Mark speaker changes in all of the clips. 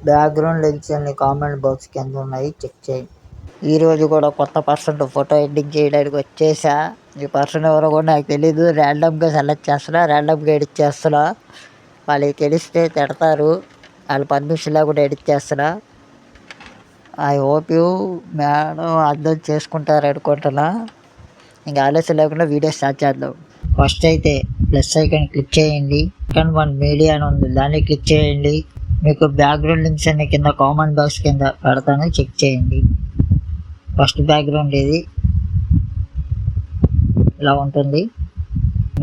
Speaker 1: Background links అన్ని comment box కింద ఉన్నాయి, చెక్ చేయండి. ఈరోజు కూడా కొత్త పర్సన్ ఫోటో ఎడిట్ చేయడానికి వచ్చేసా. ఈ పర్సన్ ఎవరో కూడా నాకు తెలీదు. ర్యాండమ్గా సెలెక్ట్ చేస్తున్నా, ర్యాండమ్గా ఎడిట్ చేస్తున్నా. వాళ్ళకి తెలిస్తే తిడతారు. వాళ్ళ పర్మిషన్ లేకుండా ఎడిట్ చేస్తున్నా. ఐ హోప్ యూ మేడం అర్థం చేసుకుంటారు అనుకుంటున్నా. ఇంకా ఆలస్యం లేకుండా వీడియో స్టార్ట్ చేద్దాం. ఫస్ట్ అయితే ప్లస్ ఐకాన్ క్లిక్ చేయండి. సెకండ్ వన్ మీడియా అని ఉంది, దాన్ని క్లిక్ చేయండి. మీకు బ్యాక్గ్రౌండ్ లింక్స్ అన్ని కింద కామెంట్ బాక్స్ కింద పెడతాను, చెక్ చేయండి. ఫస్ట్ బ్యాక్గ్రౌండ్ ఇది ఇలా ఉంటుంది.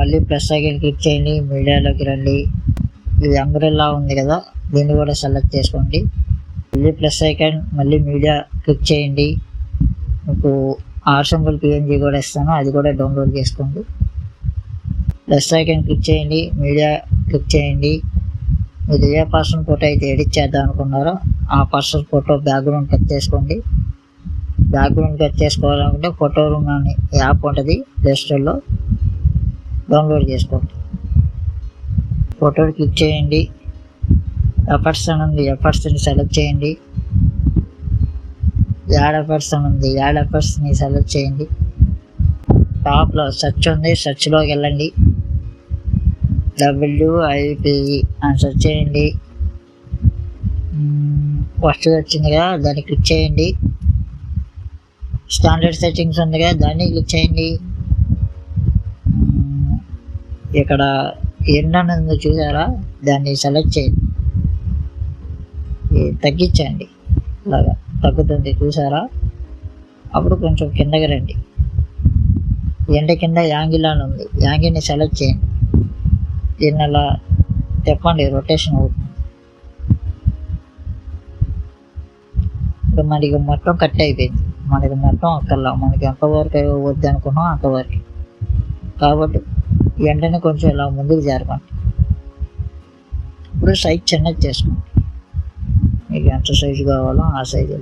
Speaker 1: మళ్ళీ ప్లస్ ఐకాన్ క్లిక్ చేయండి, మీడియాలోకి రండి. ఇది అంబ్రెల్లా ఉంది కదా, దీన్ని కూడా సెలెక్ట్ చేసుకోండి. మళ్ళీ ప్లస్ ఐకాన్, మళ్ళీ మీడియా క్లిక్ చేయండి. మీకు సింబల్ పిఎన్జీ కూడా ఇస్తాను, అది కూడా డౌన్లోడ్ చేసుకోండి. ప్లస్ ఐకాన్ క్లిక్ చేయండి, మీడియా క్లిక్ చేయండి. మీరు ఏ పర్సన్ ఫోటో అయితే ఎడిట్ చేద్దాం అనుకున్నారో ఆ పర్సన్ ఫోటో బ్యాక్గ్రౌండ్ కట్ చేసుకోండి. బ్యాక్గ్రౌండ్ కట్ చేసుకోవాలనుకుంటే ఫోటో రూమ్ అని యాప్ ఉంటుంది ప్లే స్టోర్లో, డౌన్లోడ్ చేసుకోండి. ఫోటో క్లిక్ చేయండి. ఎఫర్ట్స్ అని ఉంది, ఎఫర్ట్స్ని సెలెక్ట్ చేయండి. యాడ్ ఎఫర్ట్స్ అని ఉంది, యాడ్ ఎఫర్ట్స్ని సెలెక్ట్ చేయండి. టాప్లో సెర్చ్ ఉంది, సెర్చ్లోకి వెళ్ళండి. WIPE అని సెర్చ్ చేయండి. ఫస్ట్ వచ్చింది కదా, దాన్ని క్లిక్ చేయండి. స్టాండర్డ్ సెట్టింగ్స్ ఉంది కదా, దాన్ని క్లిక్ చేయండి. ఇక్కడ ఎన్నో చూసారా, దాన్ని సెలెక్ట్ చేయండి. తగ్గించండి, ఇలాగా తగ్గుతుంది చూసారా. అప్పుడు కొంచెం కిందకి రండి. ఎండ కింద యాంగిల్ అని ఉంది, యాంగిల్ని సెలెక్ట్ చేయండి. దీన్ని అలా తిప్పండి, రొటేషన్ అవుతుంది. ఇప్పుడు మనకి మొత్తం కట్ అయిపోయింది. మనకి మొత్తం అక్కర్లా, మనకి ఎంతవరకు వద్దు అనుకున్నాం అంతవరకు. కాబట్టి ఎండని కొంచెం ఇలా ముందుకు జరపండి. ఇప్పుడు సైజ్ చిన్నది చేసుకోండి, మీకు ఎంత సైజు కావాలో ఆ సైజు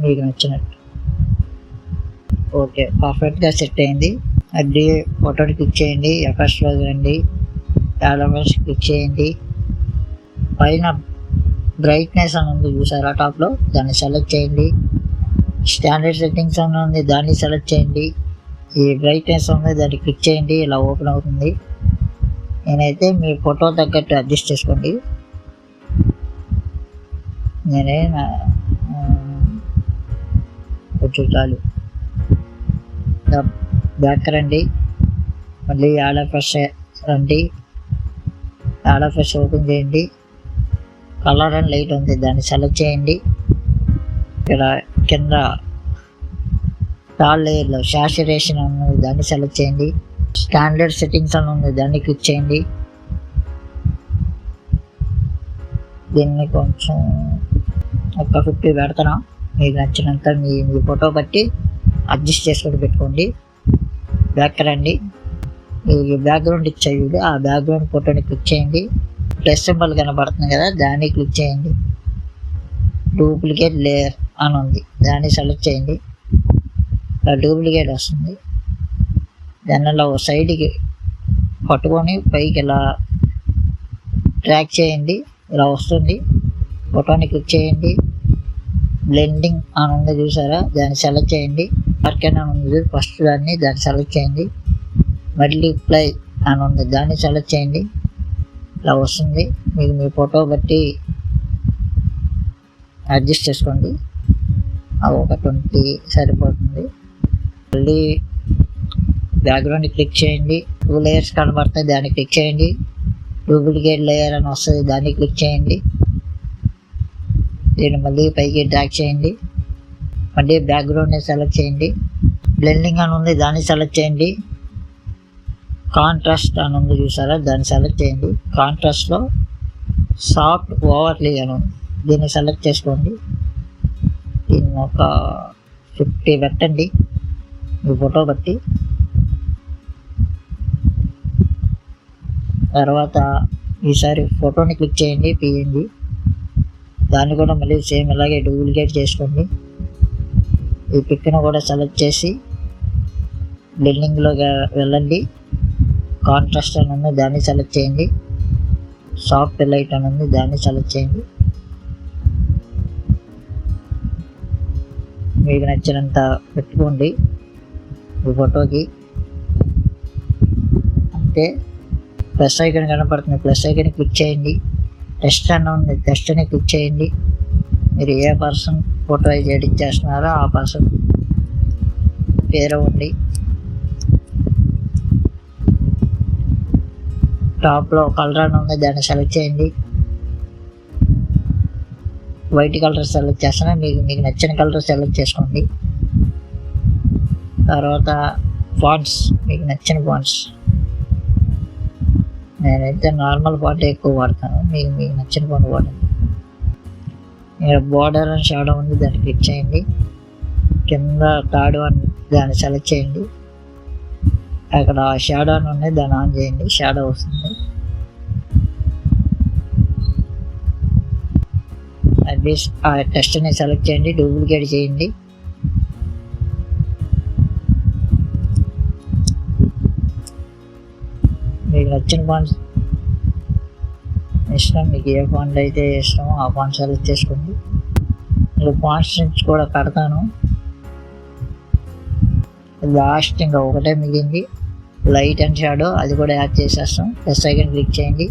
Speaker 1: మీకు నచ్చినట్టు. ఓకే, పర్ఫెక్ట్గా సెట్ అయింది. అది ఫోటోని క్లిక్ చేయండి, ఎఫర్ట్స్లో రండి, ఎలిమెంట్స్ క్లిక్ చేయండి. పైన బ్రైట్నెస్ అని ఉంది చూసారా టాప్లో, దాన్ని సెలెక్ట్ చేయండి. స్టాండర్డ్ సెట్టింగ్స్ అని ఉంది, దాన్ని సెలెక్ట్ చేయండి. ఈ బ్రైట్నెస్ ఉంది, దాన్ని క్లిక్ చేయండి, ఇలా ఓపెన్ అవుతుంది. నేనైతే మీ ఫోటో తగ్గట్టు అడ్జస్ట్ చేసుకోండి. నేనే కొంచెం చాలు. బ్యాక్ రండి, మళ్ళీ యాడ్ ఎఫర్ట్స్ రండి. యాడ్ ఎఫర్ట్స్ ఓపెన్ చేయండి. కలర్ అండ్ లైట్ ఉంది, దాన్ని సెలెక్ట్ చేయండి. ఇక్కడ కింద టాల్ లేయర్లో సాచురేషన్ అని ఉంది, దాన్ని సెలెక్ట్ చేయండి. స్టాండర్డ్ సెట్టింగ్స్ అని ఉంది, దాన్ని క్లిక్ చేయండి. దీన్ని కొంచెం ఒక 50 పెడతాను, మీకు నచ్చినంత మీ ఫోటో బట్టి అడ్జస్ట్ చేసుకొని పెట్టుకోండి. బ్యాక్ రండి, ఈ బ్యాక్గ్రౌండ్ ఇచ్చేయండి. ఆ బ్యాక్గ్రౌండ్ ఫోటోని క్లిక్ చేయండి. ప్లస్ సింబల్ కనబడుతుంది కదా, దాన్ని క్లిక్ చేయండి. డూప్లికేట్ లేయర్ అని ఉంది, దాన్ని సెలెక్ట్ చేయండి. డూప్లికేట్ వస్తుంది, దాన్ని ఇలా సైడ్కి పట్టుకొని పైకి ఇలా ట్రాక్ చేయండి, ఇలా వస్తుంది. ఫోటోని క్లిక్ చేయండి. బ్లెండింగ్ అని ఉంది చూసారా, దాన్ని సెలెక్ట్ చేయండి. మార్కెట్ అని ఉంది ఫస్ట్, దాన్ని సెలెక్ట్ చేయండి. మళ్ళీ ప్లై అని ఉంది, దాన్ని సెలెక్ట్ చేయండి, ఇలా వస్తుంది. మీకు మీ ఫోటో బట్టి అడ్జస్ట్ చేసుకోండి. అవి ఒక 20 సరిపోతుంది. మళ్ళీ బ్యాక్గ్రౌండ్ క్లిక్ చేయండి. 2 లేయర్స్ కనబడతాయి, దాన్ని క్లిక్ చేయండి. డూప్లికేట్ లేయర్ అని వస్తుంది, దాన్ని క్లిక్ చేయండి. దీన్ని మళ్ళీ పైకి డ్రాగ్ చేయండి. మళ్ళీ బ్యాక్గ్రౌండ్ని సెలెక్ట్ చేయండి. బ్లెండింగ్ అని ఉంది, దాన్ని సెలెక్ట్ చేయండి. కాంట్రాస్ట్ అని ఉంది చూసారా, దాన్ని సెలెక్ట్ చేయండి. కాంట్రాస్ట్లో సాఫ్ట్ ఓవర్లీ అని ఉంది, దీన్ని సెలెక్ట్ చేసుకోండి. దీన్ని ఒక 50 పెట్టండి మీ ఫోటో బట్టి. తర్వాత ఈసారి ఫోటోని క్లిక్ చేయండి, పిఎన్జీ. దాన్ని కూడా మళ్ళీ సేమ్ ఇలాగే డూప్లికేట్ చేసుకోండి. ఈ పిక్ను కూడా సెలెక్ట్ చేసి బ్లెండింగ్లోకి వెళ్ళండి. కాంట్రాస్ట్ అని ఉంది, దాన్ని సెలెక్ట్ చేయండి. సాఫ్ట్ లైట్ అని ఉంది, దాన్ని సెలెక్ట్ చేయండి. మీకు నచ్చినంత పెట్టుకోండి ఈ ఫోటోకి. అంతే. ప్లస్ ఐకాన్ కనపడుతుంది, ప్లస్ ఐకాన్ క్లిక్ చేయండి. టెస్ట్ అని ఉంది, టెస్ట్ని క్లిక్ చేయండి. మీరు ఏ పర్సన్ ఫోటో అయితే ఎడిట్ చేస్తున్నారో ఆ పర్సన్ పేరు ఉంది. టాప్లో కలర్ అని ఉంది, దాన్ని సెలెక్ట్ చేయండి. వైట్ కలర్ సెలెక్ట్ చేస్తున్నా, మీకు నచ్చిన కలర్ సెలెక్ట్ చేసుకోండి. తర్వాత ఫాంట్స్, మీకు నచ్చిన ఫాంట్స్. నేనైతే నార్మల్ ఫాంట్ ఎక్కువ వాడతాను, మీకు నచ్చిన ఫాంట్ వాడండి. ఇక్కడ బోర్డర్ అండ్ షాడో ఉంది, దాన్ని క్లిక్ చేయండి. కింద థర్డ్ వన్ దాన్ని సెలెక్ట్ చేయండి. అక్కడ షాడో అని ఉంది, దాన్ని ఆన్ చేయండి, షాడో వస్తుంది. అది ఆ టెస్ట్ని సెలెక్ట్ చేయండి, డూప్లికేట్ చేయండి. మీకు నచ్చిన ఫాంట్స్ ఇష్టం, మీకు ఏ ఫాంట్ అయితే ఇష్టమో ఆ ఫాంట్ సెలెక్ట్ చేసుకోండి. నేను ఫాంట్స్ నుంచి కూడా కడతాను. లాస్ట్ ఇంకా ఒకటే మిగిలింది, లైట్ అండ్ షాడో. అది కూడా యాడ్ చేసేస్తాం. ప్లస్ ఐకాన్ క్లిక్ చేయండి,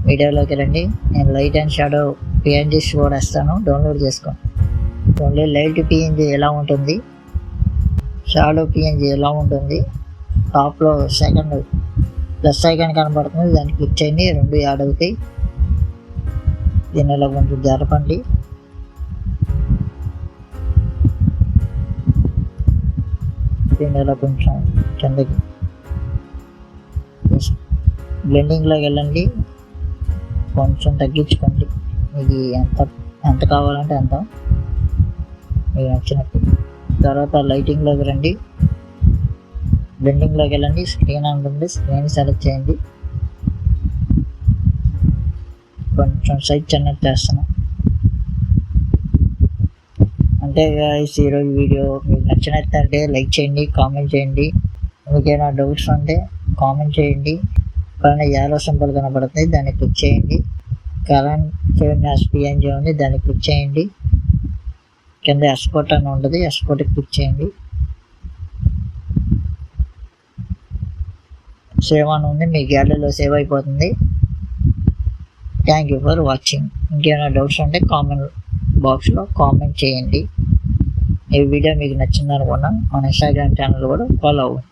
Speaker 1: వీడియోలోకి రండి. నేను లైట్ అండ్ షాడో పిఎన్జీస్ కూడా ఇస్తాను, డౌన్లోడ్ చేసుకోండి. ఓన్లీ లైట్ పిఎన్జీ ఎలా ఉంటుంది, షాడో పిఎన్జీ ఎలా ఉంటుంది. టాప్లో సెకండ్ ప్లస్ ఐకాన్ కనబడుతుంది, దాన్ని క్లిక్ చేయండి. రెండు యాడ్ అవుతాయి. దీన్ని ఇలా కొంచెం జరపండి. దీన్ని ఇలా కొంచెం కిందకి బ్లెండింగ్లోకి వెళ్ళండి, కొంచెం తగ్గించుకోండి. మీకు ఎంత కావాలంటే అంత, మీకు నచ్చినట్టు. తర్వాత లైటింగ్లోకి రండి, బ్లెండింగ్లోకి వెళ్ళండి. స్క్రీన్ ఉంటుంది, స్క్రీన్ సెలెక్ట్ చేయండి. కొంచెం సైజ్ చిన్నది చేస్తున్నాం. అంతే గైస్, ఈరోజు వీడియో మీకు నచ్చినట్లయితే లైక్ చేయండి, కామెంట్ చేయండి. మీకేమైనా డౌట్స్ ఉంటే కామెంట్ చేయండి. పైన యారో సింబల్ కనబడుతుంది, దాన్ని క్లిక్ చేయండి. కరెంట్ ఫేమ్ పిఎన్జీ ఉంది, దాన్ని క్లిక్ చేయండి. కింద ఎక్స్పోర్ట్ అని ఉంటుంది, ఎక్స్పోర్ట్ క్లిక్ చేయండి. సేవ్ అని ఉంది, మీ గ్యాలరీలో సేవ్ అయిపోతుంది. Thank you for watching. ఇంకేమైనా డౌట్స్ ఉంటే కామెంట్ బాక్స్లో కామెంట్ చేయండి. ఈ వీడియో మీకు నచ్చింది అనుకున్నా. మన ఇన్స్టాగ్రామ్ ఛానల్ కూడా ఫాలో అవ్వండి.